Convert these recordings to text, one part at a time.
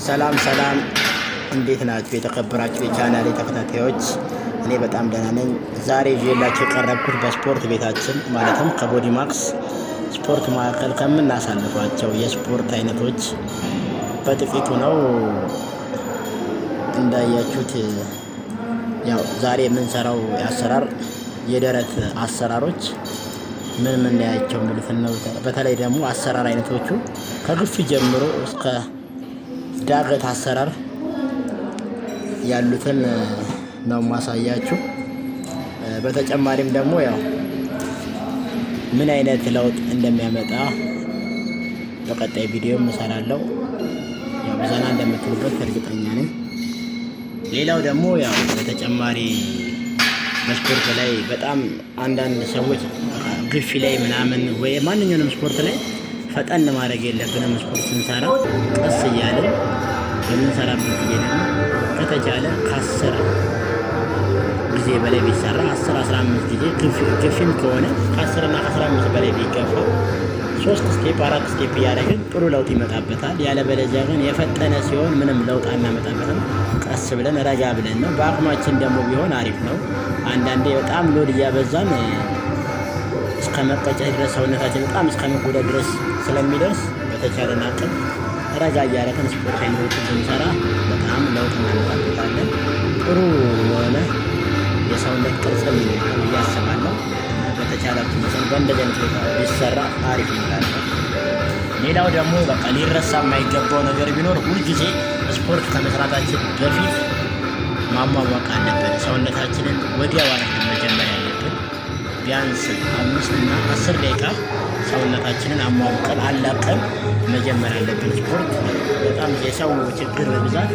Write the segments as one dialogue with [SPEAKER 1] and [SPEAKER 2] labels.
[SPEAKER 1] ሰላም ሰላም፣ እንዴት ናችሁ የተከበራችሁ የቻናሌ ተከታታዮች? እኔ በጣም ደህና ነኝ። ዛሬ ይዤላችሁ የቀረብኩት በስፖርት ቤታችን ማለትም ከቦዲ ማክስ ስፖርት ማዕከል ከምናሳልፏቸው የስፖርት አይነቶች በጥቂቱ ነው። እንዳያችሁት ያው ዛሬ የምንሰራው አሰራር የደረት አሰራሮች ምን እናያቸው የሚሉትን ነው። በተለይ ደግሞ አሰራር አይነቶቹ ከግፍ ጀምሮ እስከ ዳገት አሰራር ያሉትን ነው ማሳያችሁ። በተጨማሪም ደግሞ ያው ምን አይነት ለውጥ እንደሚያመጣ በቀጣይ ቪዲዮ እሰራለሁ። ያው ዘና እንደምትሉበት እርግጠኛ ነኝ። ሌላው ደግሞ ያው በተጨማሪ በስፖርት ላይ በጣም አንዳንድ ሰዎች ግፊ ላይ ምናምን ወይ ማንኛውንም ስፖርት ላይ ፈጠን ማድረግ የለብንም። ስፖርት ስንሰራ ቀስ እያለን የምንሰራበት ጊዜ ደግሞ ከተቻለ ከ10 ጊዜ በላይ ቢሰራ 10-15 ጊዜ ግፊም ከሆነ ከ10 እና ከ15 በላይ ቢገፋ 3 ስቴፕ 4 ስቴፕ እያደረግን ጥሩ ለውጥ ይመጣበታል። ያለበለዚያ ግን የፈጠነ ሲሆን ምንም ለውጥ አናመጣበትም። ቀስ ብለን ረጋ ብለን ነው። በአቅማችን ደግሞ ቢሆን አሪፍ ነው። አንዳንዴ በጣም ሎድ እያበዛን እስከ መቀጨት ድረስ ሰውነታችን በጣም እስከ መጎዳት ድረስ ስለሚደርስ በተቻለን አቅም ረጋ እያደረግን ስፖርት አይነቶችን ብንሰራ በጣም ለውጥ እናመጣበታለን። ጥሩ የሆነ የሰውነት ቅርጽም ይኖራል ብዬ አስባለሁ። በተቻላችሁ መሰል በእንደዚህ አይነት ቦታ ቢሰራ አሪፍ ይላል። ሌላው ደግሞ በቃ ሊረሳ የማይገባው ነገር ቢኖር ሁልጊዜ ስፖርት ከመስራታችን በፊት ማሟሟቅ አለብን። ሰውነታችንን ወዲያው አይደለም መጀመሪያ ያለብን። ቢያንስ 5 እና 10 ደቂቃ ሰውነታችንን አሟሙቀን አላቀን መጀመር አለብን። ስፖርት በጣም የሰው ችግር በብዛት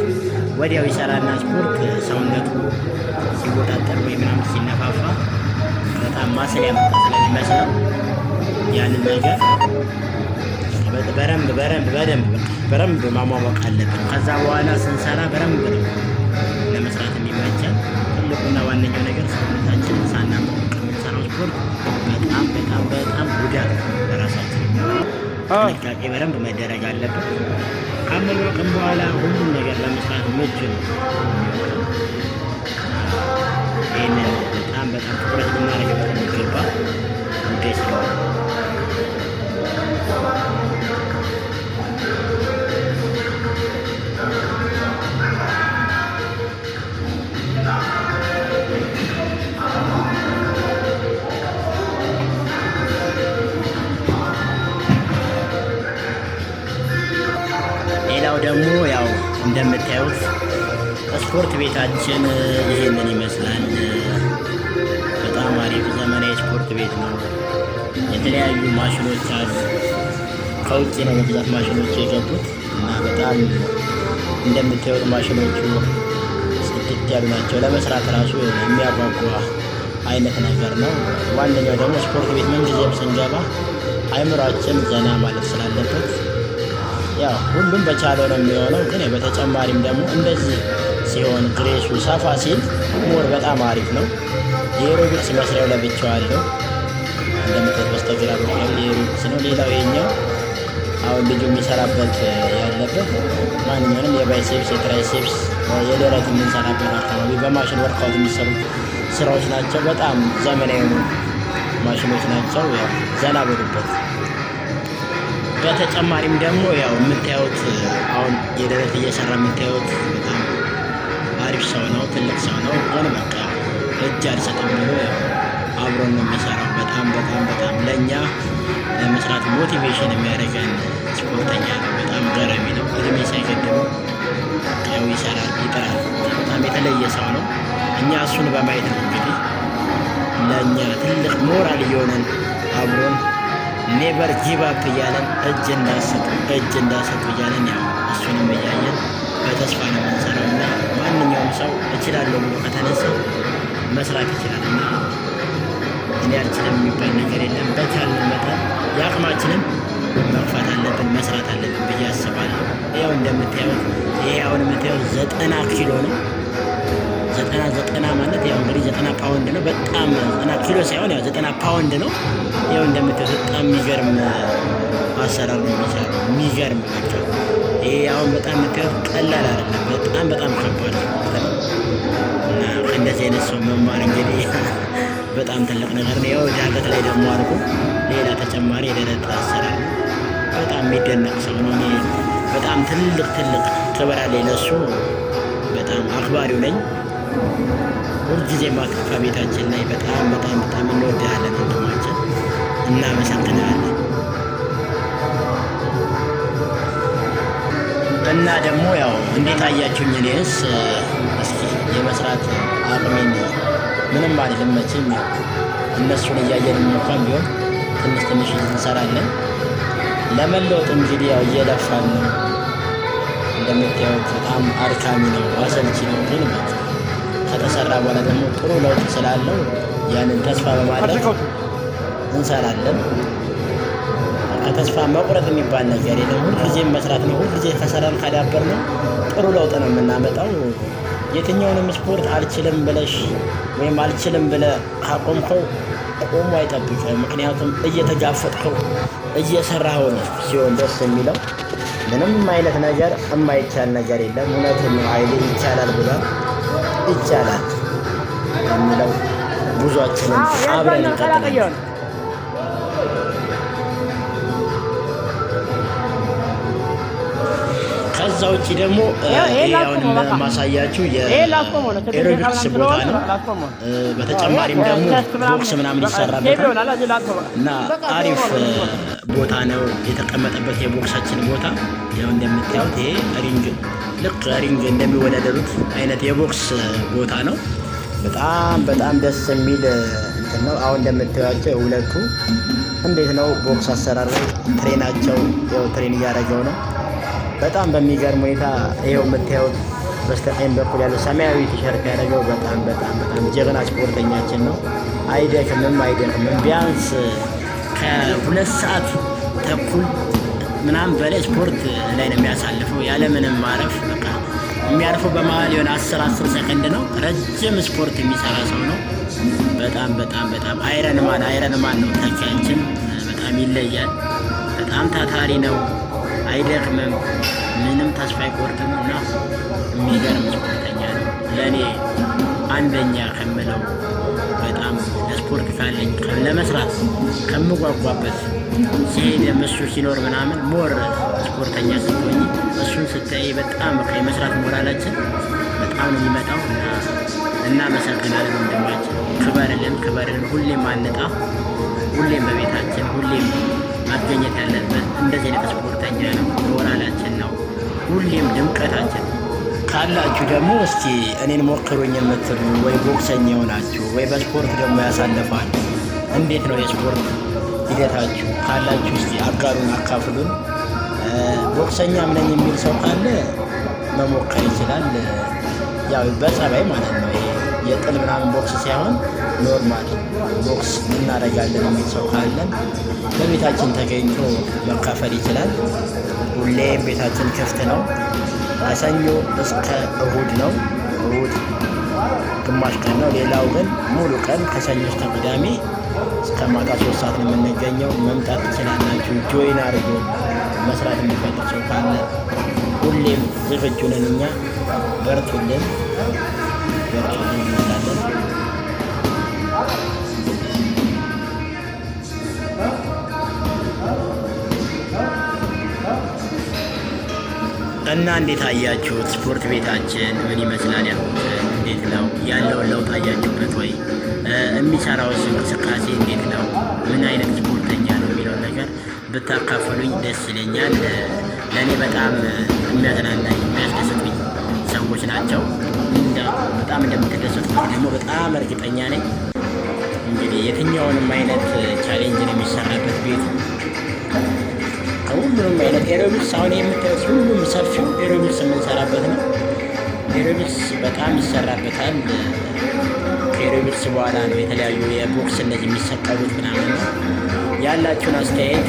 [SPEAKER 1] ወዲያው ይሰራና ስፖርት ሰውነቱ ሲወጣጠር ወይ ምናምን ሲነፋፋ በጣም ማሰል ያመጣ ስለሚመስለው ያንን ነገር በደንብ ማሟሟቅ አለብን። ከዛ በኋላ ስንሰራ በደንብ ነው ለመስራት የሚመቸን። ትልቁና ዋነኛው ነገር ሰውነታችንን ሳናሟቅ የምንሰራው ስፖርት በጣም ጉዳት በራሳችን ጥንቃቄ በደንብ መደረግ አለበት። ካመወቅን በኋላ ሁሉም ነገር ለመስራት ምቹ ነው። ይህንን በጣም ትኩረት ልናደርግበት የሚገባ ጉዳይ ስለሆነ ደግሞ ያው እንደምታዩት ስፖርት ቤታችን ይሄንን ይመስላል። በጣም አሪፍ ዘመናዊ ስፖርት ቤት ነው። የተለያዩ ማሽኖች አሉ። ከውጭ ነው በብዛት ማሽኖች የገቡት እና በጣም እንደምታዩት ማሽኖቹ ጽድት ያሉ ናቸው። ለመስራት ራሱ የሚያጓጓ አይነት ነገር ነው። ዋነኛው ደግሞ ስፖርት ቤት ምንጊዜም ስንገባ አይምሯችን ዘና ማለት ስላለበት ያው ሁሉም በቻለው ነው የሚሆነው። ግን በተጨማሪም ደግሞ እንደዚህ ሲሆን ግሬሱ ሰፋ ሲል ሞር በጣም አሪፍ ነው። የኤሮቢክስ መስሪያው ለብቻው አለው። እንደምታዩት በስተግራ በኩል የኤሮቢክስ ነው። ሌላው የኛው አሁን ልጁ የሚሰራበት ያለበት ማንኛውንም የባይሴፕስ፣ የትራይሴፕስ፣ የደረት የምንሰራበት አካባቢ በማሽን ወርካውት የሚሰሩ ስራዎች ናቸው። በጣም ዘመናዊ ማሽኖች ናቸው። ያው ዘና በሉበት። በተጨማሪም ደግሞ ያው የምታዩት አሁን የደረት እየሰራ የምታዩት በጣም አሪፍ ሰው ነው፣ ትልቅ ሰው ነው። ግን በቃ እጅ አልሰጥም ብሎ ያው አብሮን ነው የሚሰራው። በጣም ለእኛ ለመስራት ሞቲቬሽን የሚያደርገን ስፖርተኛ ነው። በጣም ገራሚ ነው። እድሜ ሳይገድበው ያው ይሰራል፣ ይጥራል። በጣም የተለየ ሰው ነው። እኛ እሱን በማየት ነው እንግዲህ ለእኛ ትልቅ ሞራል እየሆነን አብሮን ኔቨር ጊቭ አፕ እያለን እጅ እንዳሰጡ እያለን ያው እሱንም እያየን በተስፋ ነው የምንሰራው እና ማንኛውም ሰው እችላለሁ ብሎ ከተነሳ መስራት ይችላል እና እኔ አልችልም የሚባል ነገር የለም። በቻልን መጠን የአቅማችንን መግፋት አለብን፣ መስራት አለብን ብዬ አስባለሁ። ያው እንደምታዩት ይሄ አሁን የምታዩት 90 ኪሎ ነው። 90 ማለት ያው እንግዲህ 90 ፓውንድ ነው። በጣም 90 ኪሎ ሳይሆን ያው 90 ፓውንድ ነው። ያው እንደምታዩት በጣም የሚገርም አሰራር ነው የሚሰራው። የሚገርም በቃ ይሄ አሁን በጣም የምታዩት ቀላል አይደለም፣ በጣም ከባድ ነው እና ከእንደዚህ አይነት ሰው መማር እንግዲህ በጣም ትልቅ ነገር ነው። ያው ጃኬት ላይ ደግሞ አድርጎ ሌላ ተጨማሪ የደረት አሰራር በጣም የሚደነቅ ሰው ነው። እኔ በጣም ትልቅ ክብር አለኝ ለሱ። በጣም አክባሪው ነኝ። ሁልጊዜ ማክፋ ቤታችን ላይ በጣም እንወዳለን ወንድማችን፣ እናመሰግናለን። እና ደግሞ ያው እንዴት አያችሁኝ? እኔስ እስኪ የመስራት አቅሜን ምንም አይደለም መቼም ያው እነሱን እያየን እንኳን ቢሆን ትንሽ እንሰራለን። ለመለወጥ እንግዲህ ያው እየለፋን ነው። እንደምታዩት በጣም አድካሚ ነው፣ አሰልቺ ነው። ግን ከተሰራ በኋላ ደግሞ ጥሩ ለውጥ ስላለው ያንን ተስፋ በማድረግ እንሰራለን። ከተስፋ መቁረጥ የሚባል ነገር የለም። ሁልጊዜም መስራት ነው። ሁልጊዜ ከሰራን ካዳበር ነው ጥሩ ለውጥ ነው የምናመጣው። የትኛውንም ስፖርት አልችልም ብለሽ ወይም አልችልም ብለህ ካቆምከው ቆሞ አይጠብቅም። ምክንያቱም እየተጋፈጥከው እየሰራኸው ነው ሲሆን ደስ የሚለው። ምንም አይነት ነገር የማይቻል ነገር የለም። እውነትን ነው ኃይሌ ይቻላል ብሏል። ይቻላል የሚለው ጉዟችንን አብረን እንቀጥላለን። ከዛ ውጭ ደግሞ አሁን ማሳያችሁ የኤሮቢክስ ቦታ ነው። በተጨማሪም ደግሞ ቦክስ ምናምን ይሰራበታል እና አሪፍ ቦታ ነው የተቀመጠበት የቦክሳችን ቦታ። ያው እንደምታዩት ይሄ ሪንግ ልክ ሪንግ እንደሚወዳደሩት አይነት የቦክስ ቦታ ነው። በጣም ደስ የሚል እንትን ነው። አሁን እንደምታዩቸው ሁለቱ እንዴት ነው ቦክስ አሰራር ላይ ትሬናቸው ያው ትሬን እያደረገው ነው። በጣም በሚገርም ሁኔታ ይኸው የምታዩት በስተቀኝ በኩል ያለው ሰማያዊ ቲሸርት ያደረገው በጣም ጀግና ስፖርተኛችን ነው። አይደክምም። ቢያንስ ከ2 ሰዓት ተኩል ምናምን በላይ ስፖርት ላይ ነው የሚያሳልፈው ያለምንም ማረፍ። በቃ የሚያርፈው በመሀል የሆነ 10 ሰከንድ ነው። ረጅም ስፖርት የሚሰራ ሰው ነው። በጣም አይረንማን ነው ተኪያችን። በጣም ይለያል። በጣም ታታሪ ነው። አይደክምም። ምንም ተስፋ አይቆርጥም እና የሚገርም ስፖርተኛ ነው። ለእኔ አንደኛ ከምለው በጣም ለስፖርት ካለኝ ለመስራት ከምጓጓበት ሲሄድ እሱ ሲኖር ምናምን ሞር ስፖርተኛ ስትሆኝ እሱን ስታይ በጣም የመስራት ሞራላችን በጣም ነው የሚመጣው እና እናመሰግናለን ወንድማችን። ክበርልን። ሁሌም አንጣ፣ ሁሌም በቤታችን ሁሌም ማገኘት ያለበት እንደዚህ አይነት ስፖርተኛ ነው። ሞራላችን ነው፣ ሁሌም ድምቀታችን። ካላችሁ ደግሞ እስቲ እኔን ሞክሩኝ የምትሉ ወይ ቦክሰኛ የሆናችሁ ወይ በስፖርት ደግሞ ያሳልፋል እንዴት ነው የስፖርት ሂደታችሁ ካላችሁ እስቲ አጋሩን፣ አካፍሉን። ቦክሰኛም ነኝ የሚል ሰው ካለ መሞከር ይችላል። ያው በጸባይ ማለት ነው። ይሄ የጥል ምናምን ቦክስ ሳይሆን ኖርማል ቦክስ እናደርጋለን የሚል ሰው ካለን በቤታችን ተገኝቶ መካፈል ይችላል። ሁሌም ቤታችን ክፍት ነው። ከሰኞ እስከ እሁድ ነው። እሁድ ግማሽ ቀን ነው። ሌላው ግን ሙሉ ቀን ከሰኞ እስከ ቅዳሜ እስከ ማታ 3 ሰዓት ነው የምንገኘው። መምጣት ትችላላችሁ። ጆይን አድርጎ መስራት የሚፈልግ ሰው ካለ ሁሌም ዝግጁ ነን እኛ። በርቱልን እንላለን። እና እንዴት አያችሁት? ስፖርት ቤታችን ምን ይመስላል? እንዴት ነው ያለውን ለውጥ አያችሁበት ወይ? የሚሰራውስ እንቅስቃሴ እንዴት ነው? ምን አይነት ስፖርተኛ ነው የሚለውን ነገር ብታካፈሉኝ ደስ ይለኛል። ለእኔ በጣም የሚያዝናናኝ የሚያስደስቱኝ ሰዎች ናቸው። በጣም እንደምትደሰቱበት ደግሞ በጣም እርግጠኛ ነኝ። እንግዲህ የትኛውንም አይነት ቻሌንጅ ነው የሚሰራበት ቤቱ ከሁሉም አይነት ኤሮቢክስ አሁን የምታዩት ሁሉም ሰፊው ኤሮቢክስ የምንሰራበት ነው። ኤሮቢክስ በጣም ይሰራበታል። ከኤሮቢክስ በኋላ ነው የተለያዩ የቦክስ እነዚህ የሚሰቀሉት ምናምን ነው። ያላችሁን አስተያየት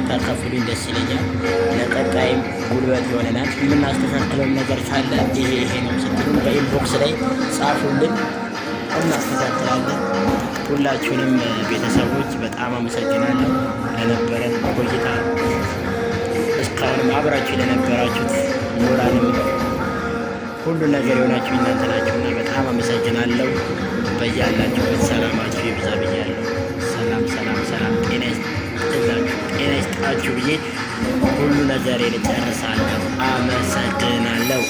[SPEAKER 1] ታካፍሉኝ ደስ ይለኛል። ለቀጣይም ጉልበት ይሆነናል። የምናስተካክለውን ነገር ካለ ይሄ ነው ስትሉ በኢንቦክስ ላይ ጻፉልን፣ እናስተካክላለን። ሁላችሁንም ቤተሰቦች በጣም አመሰግናለሁ ለነበረን ቆይታ። እስከ እስካሁንም አብራችሁ ለነበራችሁት ሞራልም ሁሉ ነገር የሆናችሁ እናንተ ናችሁና በጣም አመሰግናለሁ። በያላችሁበት ሰላማችሁ ይብዛ ብያለሁ። ሰላም ሰላም ሰላም፣ ጤና ይስጣችሁ ብዬ ሁሉ ነገር ልጨርሳለሁ። አመሰግናለሁ።